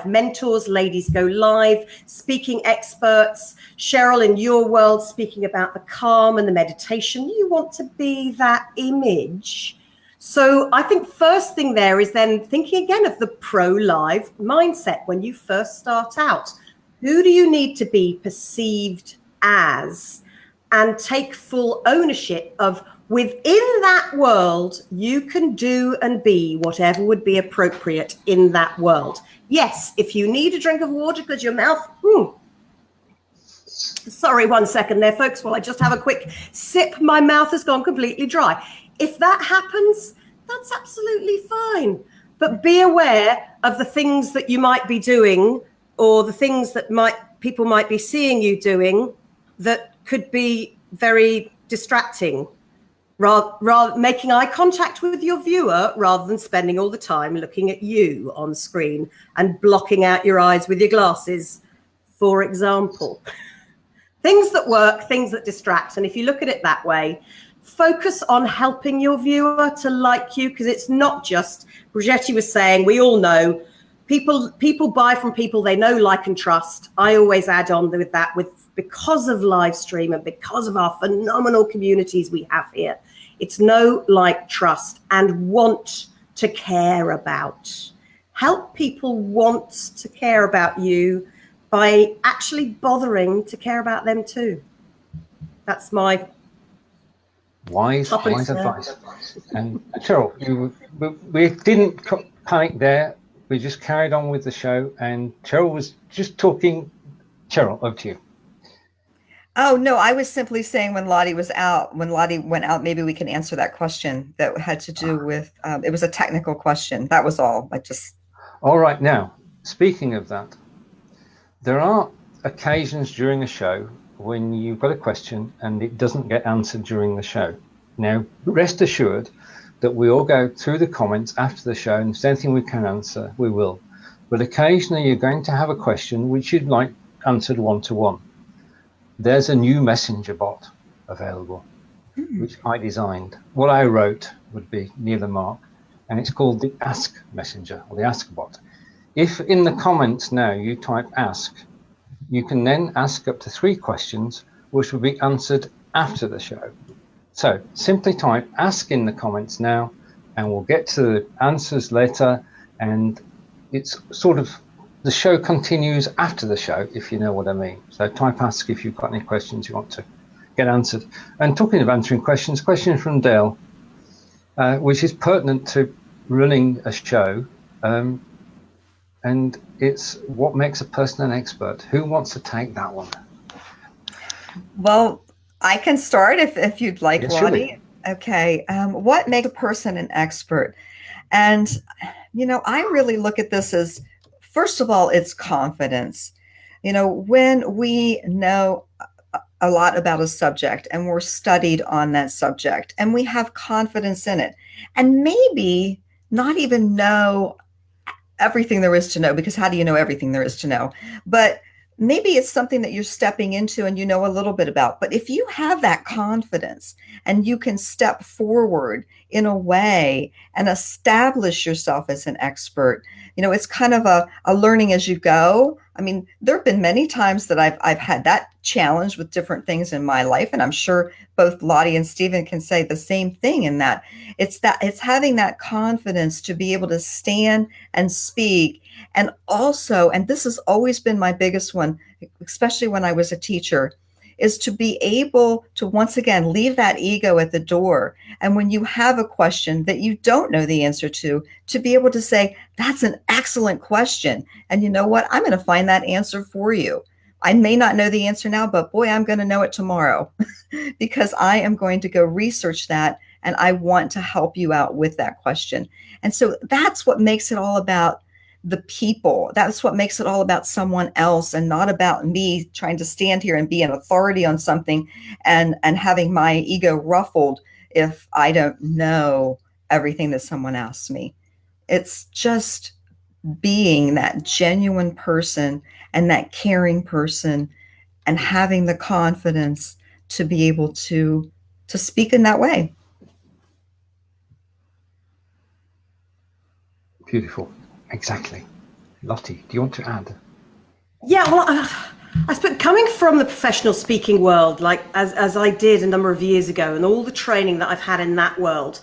mentors, Ladies Go Live, speaking experts, Cheryl, in your world, speaking about the calm and the meditation, you want to be that image. So I think first thing there is then thinking again of the pro-live mindset when you first start out. Who do you need to be perceived as, and take full ownership of Within that world, you can do and be whatever would be appropriate in that world. Yes, if you need a drink of water because your mouth, sorry, 1 second there, folks, while I just have a quick sip, my mouth has gone completely dry. If that happens, that's absolutely fine. But be aware of the things that you might be doing, or the things that people might be seeing you doing that could be very distracting. Rather making eye contact with your viewer rather than spending all the time looking at you on screen and blocking out your eyes with your glasses, for example. Things that work, things that distract. And if you look at it that way, focus on helping your viewer to like you, because it's not just, Brigitte was saying, we all know, people buy from people they know, like, and trust. I always add on with that, because of live stream and because of our phenomenal communities we have here. It's know, like, trust, and want to care about. Help people want to care about you by actually bothering to care about them too. That's my wise advice. And Cheryl, we didn't panic there. We just carried on with the show, and Cheryl was just talking. Cheryl, over to you. Oh, no, I was simply saying when Lottie went out, maybe we can answer that question that had to do with, it was a technical question. That was all. All right. Now, speaking of that, there are occasions during a show when you've got a question and it doesn't get answered during the show. Now, rest assured that we all go through the comments after the show, and if there's anything we can answer, we will. But occasionally you're going to have a question which you'd like answered one-to-one. There's a new messenger bot available, which I designed. What I wrote would be near the mark, and it's called the Ask Messenger, or the Ask Bot. If in the comments now you type ask, you can then ask up to 3 questions, which will be answered after the show. So simply type ask in the comments now, and we'll get to the answers later. And it's sort of, the show continues after the show, if you know what I mean. So type ask if you've got any questions you want to get answered. And talking of answering questions, question from Dale, which is pertinent to running a show. And it's, what makes a person an expert? Who wants to take that one? Well, I can start if you'd like, yes, Lottie. Surely. Okay. What makes a person an expert? And, I really look at this as, first of all, it's confidence. When we know a lot about a subject and we're studied on that subject and we have confidence in it, and maybe not even know everything there is to know, because how do you know everything there is to know? But maybe it's something that you're stepping into and you know a little bit about. But if you have that confidence and you can step forward in a way and establish yourself as an expert, it's kind of a learning as you go. I mean, there have been many times that I've had that challenge with different things in my life. And I'm sure both Lottie and Stephen can say the same thing, in that it's having that confidence to be able to stand and speak. And also, and this has always been my biggest one, especially when I was a teacher, is to be able to, once again, leave that ego at the door. And when you have a question that you don't know the answer to be able to say, that's an excellent question. And you know what? I'm going to find that answer for you. I may not know the answer now, but boy, I'm going to know it tomorrow because I am going to go research that. And I want to help you out with that question. And so that's what makes it all about the people. That's what makes it all about someone else, and not about me trying to stand here and be an authority on something and having my ego ruffled if I don't know everything that someone asks me. It's just being that genuine person and that caring person and having the confidence to be able to speak in that way. Beautiful. Exactly. Lottie, do you want to add? Yeah, well, I suppose coming from the professional speaking world, like as I did a number of years ago, and all the training that I've had in that world,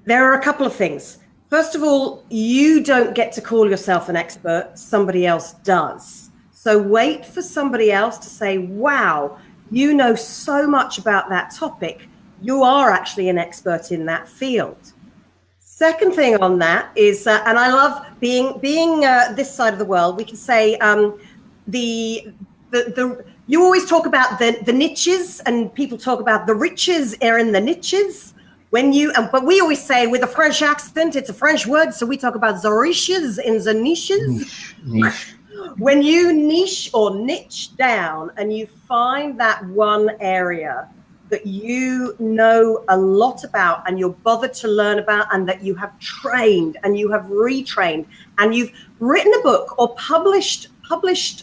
there are a couple of things. First of all, you don't get to call yourself an expert, somebody else does. So wait for somebody else to say, wow, you know so much about that topic. you are actually an expert in that field. Second thing on that is, and I love being this side of the world, we can say you always talk about the niches, and people talk about the riches are in the niches. But we always say with a French accent, it's a French word, so we talk about the riches in the niches. Niche. When you niche or niche down and you find that one area that you know a lot about and you're bothered to learn about, and that you have trained and you have retrained and you've written a book or published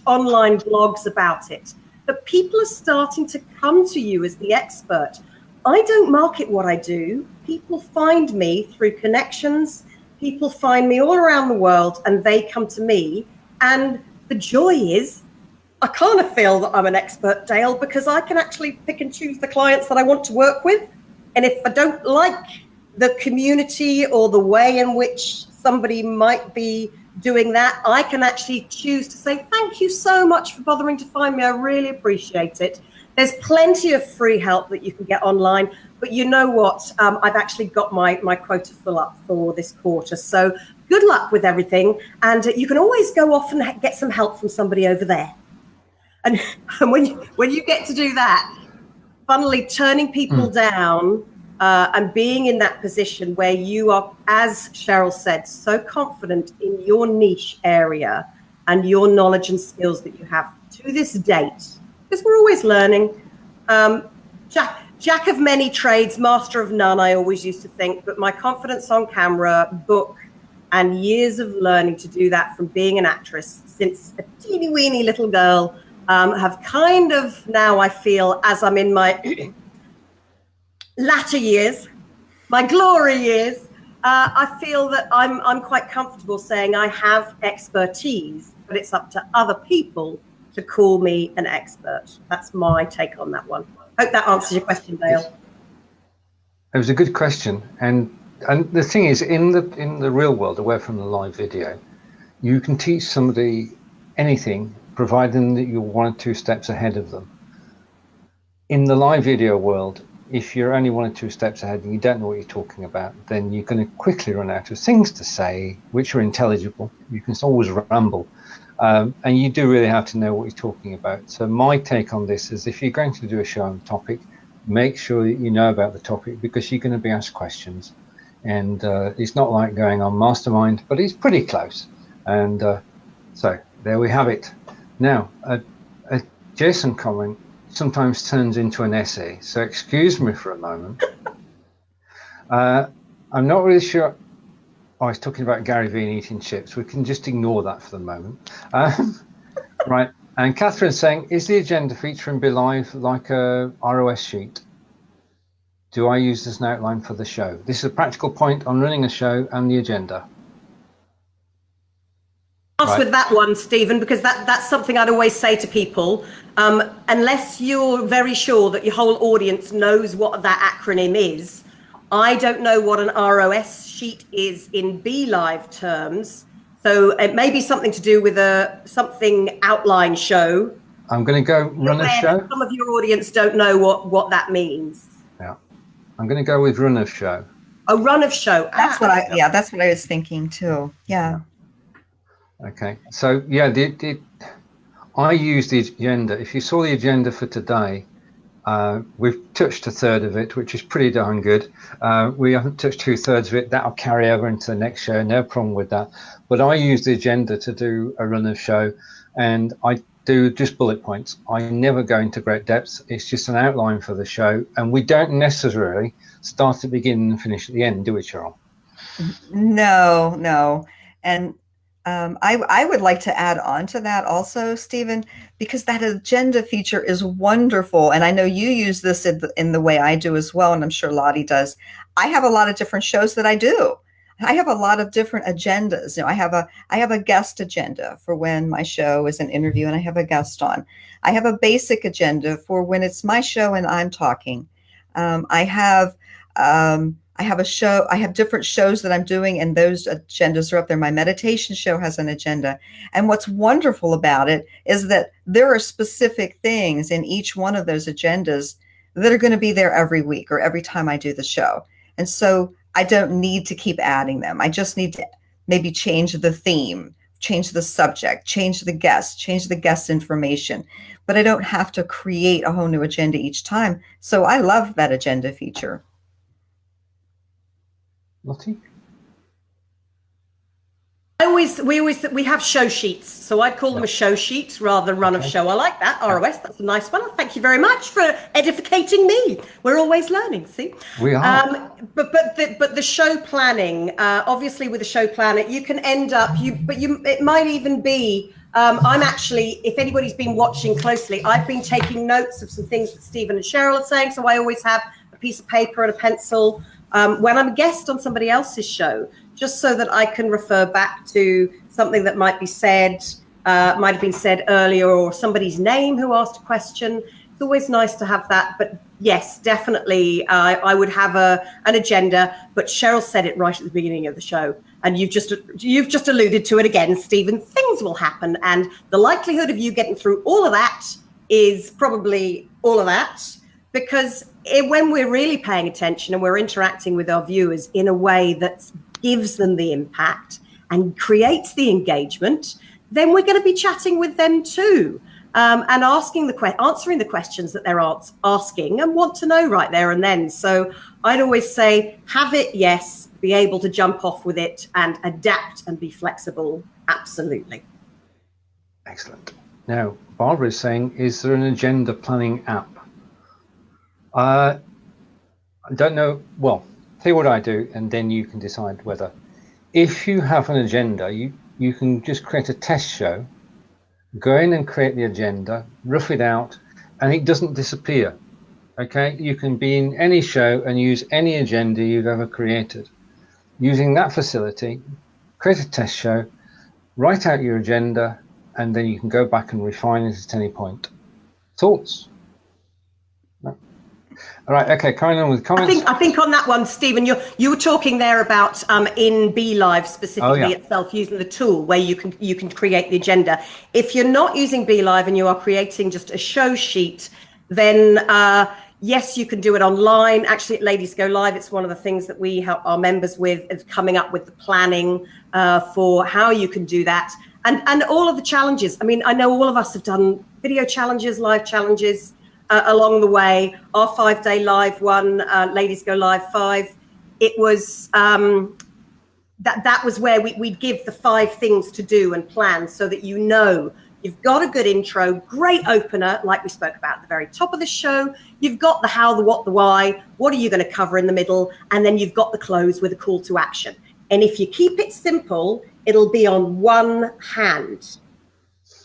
online blogs about it, that people are starting to come to you as the expert. I don't market what I do. People find me through connections. People find me all around the world and they come to me. And the joy is, I kind of feel that I'm an expert, Dale, because I can actually pick and choose the clients that I want to work with. And if I don't like the community or the way in which somebody might be doing that, I can actually choose to say, thank you so much for bothering to find me. I really appreciate it. There's plenty of free help that you can get online. But you know what? I've actually got my quota full up for this quarter. So good luck with everything. And you can always go off and get some help from somebody over there. And when you get to do that, funnily turning people down and being in that position where you are, as Cheryl said, so confident in your niche area and your knowledge and skills that you have to this date, because we're always learning. Jack of many trades, master of none, I always used to think, but my confidence on camera, book, and years of learning to do that from being an actress since a teeny weeny little girl have kind of now, I feel, as I'm in my latter years, my glory years, I feel that I'm quite comfortable saying I have expertise, but it's up to other people to call me an expert. That's my take on that one. Hope that answers your question, Dale. It was a good question, and the thing is, in the real world, away from the live video, you can teach somebody anything, providing that you're 1 or 2 steps ahead of them. In the live video world, if you're only 1 or 2 steps ahead and you don't know what you're talking about, then you're going to quickly run out of things to say which are intelligible. You can always ramble. And you do really have to know what you're talking about. So my take on this is, if you're going to do a show on a topic, make sure that you know about the topic, because you're going to be asked questions. And it's not like going on Mastermind, but it's pretty close. And so there we have it. Now, a Jason comment sometimes turns into an essay. So excuse me for a moment. I'm not really sure. I was talking about Gary Vee and eating chips. We can just ignore that for the moment. Right. And Catherine's saying, is the agenda feature in Be Live like a ROS sheet? Do I use this as an outline for the show? This is a practical point on running a show and the agenda. Right. With that one, Stephen, because that's something I'd always say to people. Unless you're very sure that your whole audience knows what that acronym is, I don't know what an ROS sheet is in Be Live terms. So it may be something to do with something outline show. I'm going to go run a show. Some of your audience don't know what that means. Yeah, I'm going to go with run of show. A run of show. That's what I was thinking too. Yeah. Okay. So yeah, I use the agenda. If you saw the agenda for today, we've touched a third of it, which is pretty darn good. We haven't touched 2/3 of it. That'll carry over into the next show. No problem with that. But I use the agenda to do a run of show, and I do just bullet points. I never go into great depths. It's just an outline for the show, and we don't necessarily start at the beginning and finish at the end, do we, Cheryl? No. And I would like to add on to that also, Stephen, because that agenda feature is wonderful. And I know you use this in the way I do as well, and I'm sure Lottie does. I have a lot of different shows that I do. I have a lot of different agendas. You know, I have a guest agenda for when my show is an interview and I have a guest on. I have a basic agenda for when it's my show and I'm talking. I have a show. I have different shows that I'm doing, and those agendas are up there. My meditation show has an agenda. And what's wonderful about it is that there are specific things in each one of those agendas that are going to be there every week or every time I do the show. And so I don't need to keep adding them. I just need to maybe change the theme, change the subject, change the guest information. But I don't have to create a whole new agenda each time. So I love that agenda feature. Lottie? We have show sheets, so I call them a show sheet rather than run of show. I like that. ROS, that's a nice one. Thank you very much for edificating me. We're always learning. See, we are. But the show planning, obviously, with the show planner, you can end up it might even be. I'm actually, if anybody's been watching closely, I've been taking notes of some things that Stephen and Cheryl are saying. So I always have a piece of paper and a pencil when I'm a guest on somebody else's show, just so that I can refer back to something that might be said, might have been said earlier, or somebody's name who asked a question. It's always nice to have that. But yes, definitely, I would have an agenda. But Cheryl said it right at the beginning of the show, and you've just alluded to it again, Stephen. Things will happen, and the likelihood of you getting through all of that is probably all of that, because when we're really paying attention and we're interacting with our viewers in a way that gives them the impact and creates the engagement, then we're going to be chatting with them too, and answering the questions that they're asking and want to know right there and then. So I'd always say, have it, yes, be able to jump off with it and adapt and be flexible. Absolutely. Excellent. Now, Barbara is saying, is there an agenda planning app? I don't know. Well, tell you what I do, and then you can decide whether. If you have an agenda, you can just create a test show, go in and create the agenda, rough it out, and it doesn't disappear. Okay, you can be in any show and use any agenda you've ever created. Using that facility, create a test show, write out your agenda, and then you can go back and refine it at any point. Thoughts? No. All right, okay, carrying on with comments. I think on that one, Stephen, you were talking there about in BeLive specifically itself, using the tool where you can create the agenda. If you're not using BeLive and you are creating just a show sheet, then yes, you can do it online. Actually, at Ladies Go Live, it's one of the things that we help our members with, is coming up with the planning for how you can do that. And all of the challenges. I mean, I know all of us have done video challenges, live challenges along the way. Our 5-day live one, Ladies Go Live 5, it was that was where we'd give the 5 things to do and plan, so that you've got a good intro, great opener, like we spoke about at the very top of the show. You've got the how, the what, the why. What are you going to cover in the middle? And then you've got the close with a call to action. And if you keep it simple, it'll be on one hand.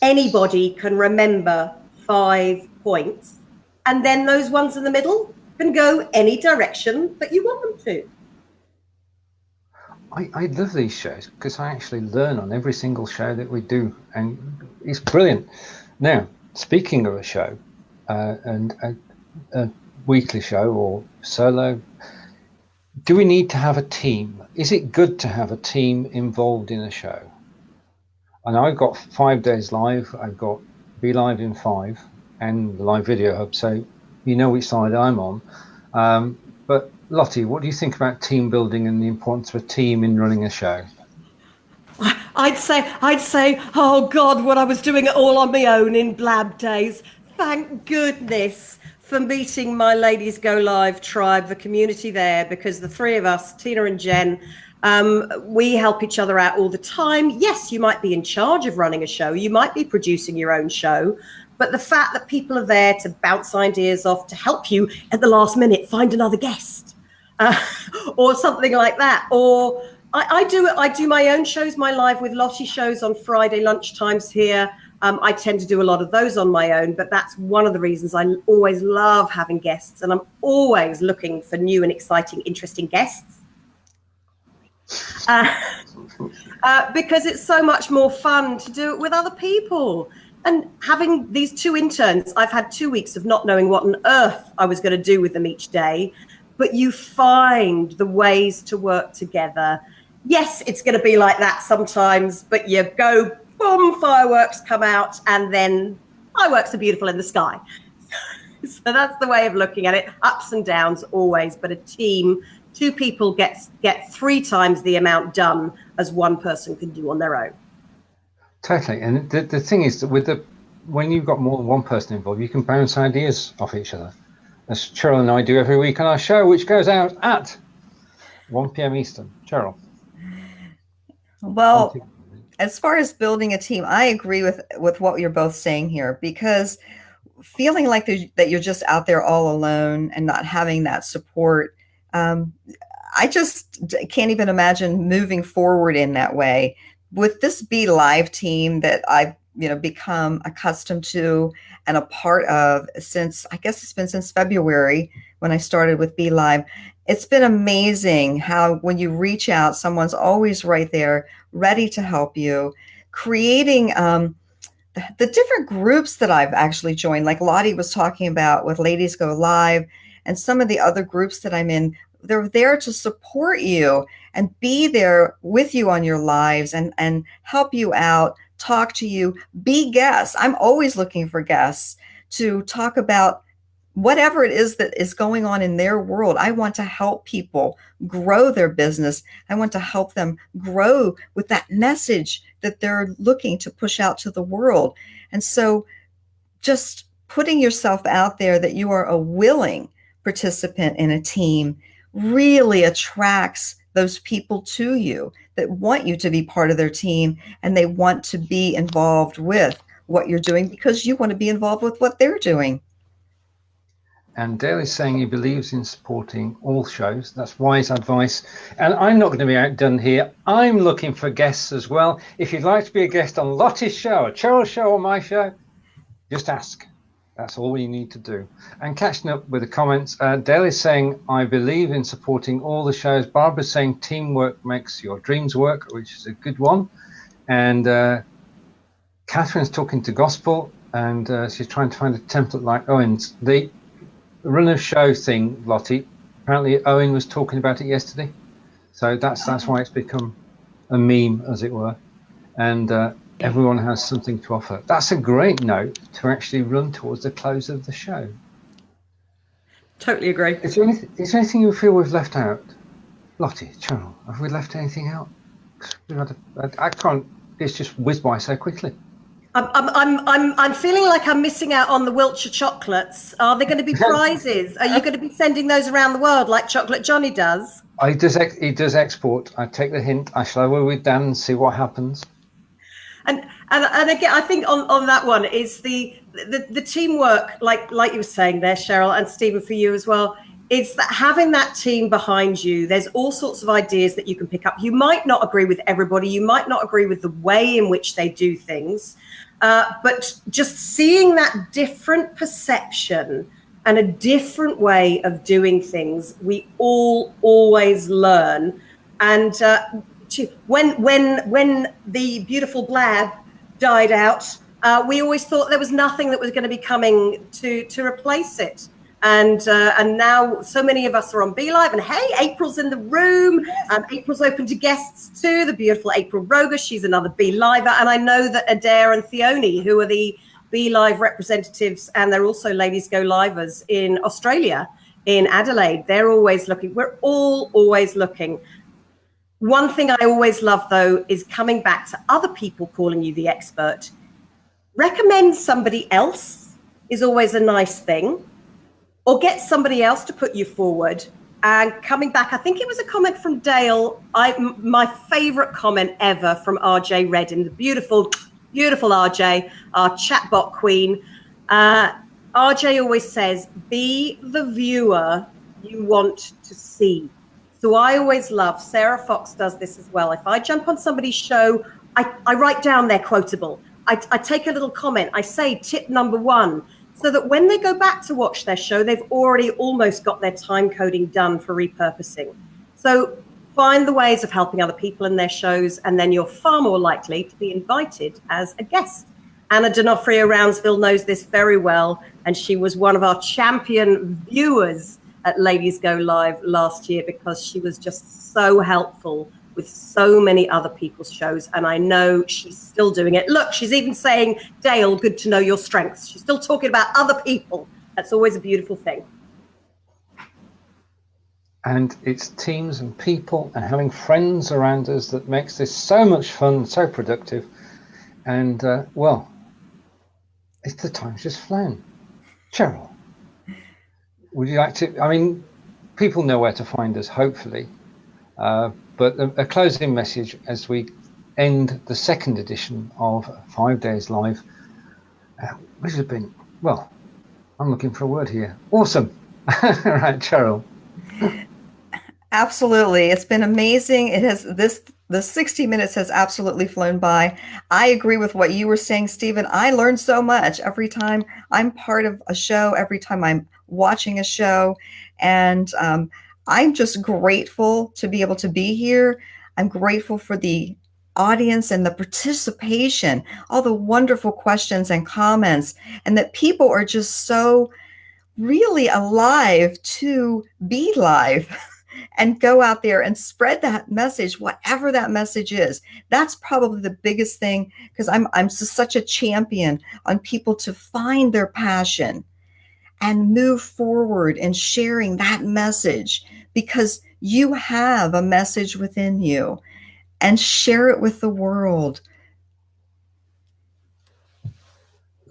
Anybody can remember 5 points. And then those ones in the middle can go any direction that you want them to. I love these shows because I actually learn on every single show that we do, and it's brilliant. Now, speaking of a show and a weekly show or solo, do we need to have a team? Is it good to have a team involved in a show? And I've got 5 days live, I've got BeLive in 5 and the Live Video Hub, so you know which side I'm on. But Lottie, what do you think about team building and the importance of a team in running a show? I'd say, oh God, what I was doing it all on my own in Blab days. Thank goodness for meeting my Ladies Go Live tribe, the community there, because the 3 of us, Tina and Jen, we help each other out all the time. Yes, you might be in charge of running a show. You might be producing your own show. But the fact that people are there to bounce ideas off, to help you at the last minute find another guest or something like that. Or I do my own shows, my Live with Lottie shows on Friday lunchtimes here. I tend to do a lot of those on my own, but that's one of the reasons I always love having guests, and I'm always looking for new and exciting, interesting guests. Because it's so much more fun to do it with other people. And having these 2 interns, I've had 2 weeks of not knowing what on earth I was going to do with them each day, but you find the ways to work together. Yes, it's going to be like that sometimes, but you go, boom, fireworks come out, and then fireworks are beautiful in the sky. So that's the way of looking at it. Ups and downs always, but a team, two people get 3 times the amount done as one person can do on their own. Totally. And the thing is that when you've got more than one person involved, you can bounce ideas off each other. As Cheryl and I do every week on our show, which goes out at 1 p.m. Eastern. Cheryl. Well, as far as building a team, I agree with what you're both saying here, because feeling like that you're just out there all alone and not having that support, I just can't even imagine moving forward in that way. With this Be Live team that I've become accustomed to and a part of since, I guess it's been since February when I started with Be Live. It's been amazing how when you reach out, someone's always right there, ready to help you. Creating the different groups that I've actually joined, like Lottie was talking about with Ladies Go Live, and some of the other groups that I'm in, they're there to support you and be there with you on your lives and help you out, talk to you, be guests. I'm always looking for guests to talk about whatever it is that is going on in their world. I want to help people grow their business. I want to help them grow with that message that they're looking to push out to the world. And so just putting yourself out there that you are a willing participant in a team really attracts those people to you that want you to be part of their team, and they want to be involved with what you're doing because you want to be involved with what they're doing. And Dale is saying he believes in supporting all shows. That's wise advice. And I'm not going to be outdone here. I'm looking for guests as well. If you'd like to be a guest on Lottie's show, or Cheryl's show, or my show, just ask. That's all you need to do. And catching up with the comments, Dale is saying, I believe in supporting all the shows. Barbara's saying teamwork makes your dreams work, which is a good one. And Catherine's talking to Gospel, and she's trying to find a template like Owen's. The run of show thing, Lottie, apparently Owen was talking about it yesterday. So that's why it's become a meme, as it were. And everyone has something to offer. That's a great note to actually run towards the close of the show. Totally agree. Is there anything you feel we've left out? Lottie, Cheryl, have we left anything out? I can't, it's just whizzed by so quickly. I'm feeling like I'm missing out on the Wiltshire chocolates. Are there going to be prizes? Are you going to be sending those around the world like Chocolate Johnny does? He does export. I take the hint. I shall go with Dan and see what happens. And again, I think on that one is the teamwork, like you were saying there, Cheryl, and Stephen, for you as well. It's that having that team behind you, there's all sorts of ideas that you can pick up. You might not agree with everybody. You might not agree with the way in which they do things. But just seeing that different perception and a different way of doing things, we all always learn. And when the beautiful blab died out, we always thought there was nothing that was going to be coming to replace it. And now so many of us are on Be Live, and hey, April's in the room. April's open to guests too. The beautiful April Roger, she's another Be Liver, and I know that Adair and Theoni, who are the Be Live representatives, and they're also Ladies Go Livers in Australia, in Adelaide. They're always looking. We're all always looking. One thing I always love, though, is coming back to other people calling you the expert. Recommend somebody else is always a nice thing. Or get somebody else to put you forward. And coming back, I think it was a comment from Dale. My favorite comment ever from RJ Reddin, the beautiful, beautiful RJ, our chatbot queen. RJ always says, be the viewer you want to see. So I always love, Sarah Fox does this as well. If I jump on somebody's show, I write down their quotable. I take a little comment. I say tip number 1. So that when they go back to watch their show, they've already almost got their time coding done for repurposing. So find the ways of helping other people in their shows, and then you're far more likely to be invited as a guest. Anna D'Onofrio Roundsville knows this very well, and she was one of our champion viewers at Ladies Go Live last year because she was just so helpful with so many other people's shows, and I know she's still doing it. Look, she's even saying, Dale, good to know your strengths. She's still talking about other people That's always a beautiful thing. And it's teams and people and having friends around us that makes this so much fun, so productive. And, well, it's the time's just flown. Cheryl, would you like to? I mean, people know where to find us, hopefully. But a closing message as we end the second edition of 5 Days Live, which has been, well, I'm looking for a word here. Awesome. Right, Cheryl. Absolutely. It's been amazing. The 60 minutes has absolutely flown by. I agree with what you were saying, Stephen. I learn so much every time I'm part of a show, every time I'm watching a show. And I'm just grateful to be able to be here. I'm grateful for the audience and the participation, all the wonderful questions and comments, and that people are just so really alive to be live. And go out there and spread that message, whatever that message is. That's probably the biggest thing, because I'm such a champion on people to find their passion and move forward in sharing that message, because you have a message within you, and share it with the world.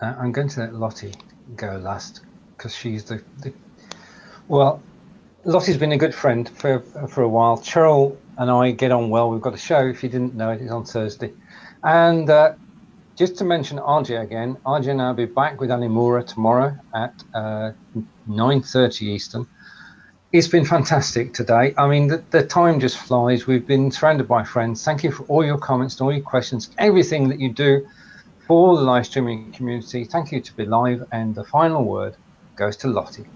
I'm going to let Lottie go last, because she's the well, Lottie's been a good friend for a while. Cheryl and I get on well. We've got a show, if you didn't know it, it's on Thursday. And just to mention RJ again, RJ and I will be back with Animura tomorrow at 9:30 Eastern. It's been fantastic today. I mean, the time just flies. We've been surrounded by friends. Thank you for all your comments and all your questions, everything that you do for the live streaming community. Thank you to Be Live. And the final word goes to Lottie.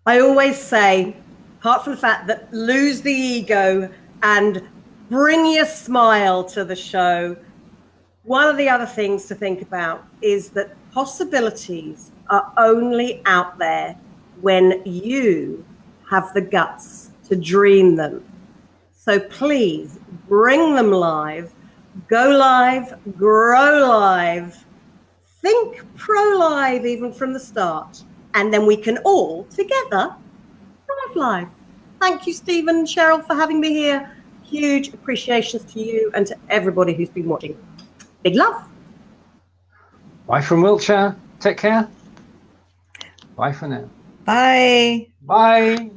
I always say, apart from the fact that lose the ego and bring your smile to the show, one of the other things to think about is that possibilities are only out there when you have the guts to dream them. So please bring them live, go live, grow live, think pro-live even from the start. And then we can all together thrive live. Thank you, Stephen and Cheryl, for having me here. Huge appreciations to you and to everybody who's been watching. Big love. Bye from Wiltshire. Take care. Bye for now. Bye. Bye.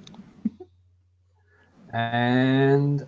And